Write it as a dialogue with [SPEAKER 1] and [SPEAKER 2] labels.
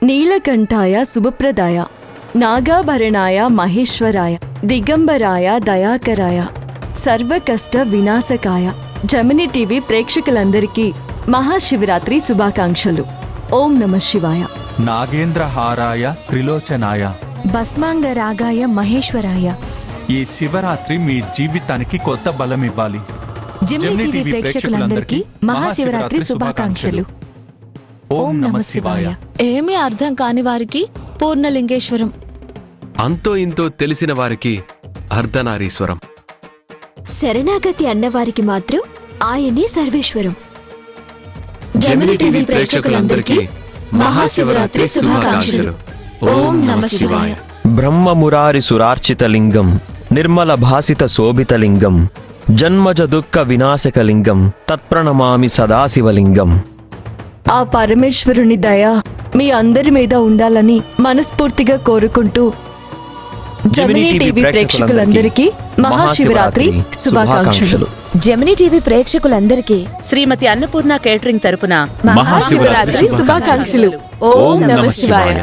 [SPEAKER 1] నీలకంఠాయ శుభప్రదాయ, నాగాభరణాయ మహేశ్వరాయ, దిగంబరాయ దయాకరాయ, సర్వకష్ట వినాశకాయ. Gemini TV ప్రేక్షకులందరికీ మహాశివరాత్రి శుభాకాంక్షలు. ఓం నమః శివాయ.
[SPEAKER 2] నాగేంద్రహారాయ త్రిలోచనాయ,
[SPEAKER 3] భస్మాంగరాగాయ మహేశ్వరాయ.
[SPEAKER 2] ఈ శివరాత్రి మీ జీవితానికి కొత్త బలం ఇవ్వాలి.
[SPEAKER 3] జెమినీ టీవీ ప్రేక్షకులందరికీ మహాశివరాత్రి శుభాకాంక్షలు.
[SPEAKER 2] ఓం నమః శివాయ.
[SPEAKER 3] ఏమీ అర్థం కాని వారికి పూర్ణలింగేశ్వరం,
[SPEAKER 4] అంతో ఇంతో తెలిసిన వారికి అర్ధనారీశ్వరం,
[SPEAKER 5] శరణాగతి అన్నవారికి మాత్రం ఆయనే సర్వేశ్వరం.
[SPEAKER 4] జెమినీ టీవీ ప్రేక్షకులందరికీ మహాశివరాత్రి శుభాకాంక్షలు. ఓం నమః శివాయ.
[SPEAKER 6] బ్రహ్మమురారి సురార్చితలింగం, నిర్మల భాసిత శోభితలింగం, జన్మజ దుఃఖ వినాశకలింగం, తత్ప్రణమామి సదాశివలింగం.
[SPEAKER 1] ఆ పరమేశ్వరుని దయ మీ అందరి మీద ఉండాలని మనస్ఫూర్తిగా కోరుకుంటూ జెమినీ టీవీ ప్రేక్షకులందరికీ మహాశివరాత్రి శుభాకాంక్షలు.
[SPEAKER 3] జెమినీ టీవీ ప్రేక్షకులందరికీ
[SPEAKER 7] శ్రీమతి అన్నపూర్ణ కేటరింగ్ తరపున
[SPEAKER 1] మహాశివరాత్రి శుభాకాంక్షలు. ఓం నమః శివాయ.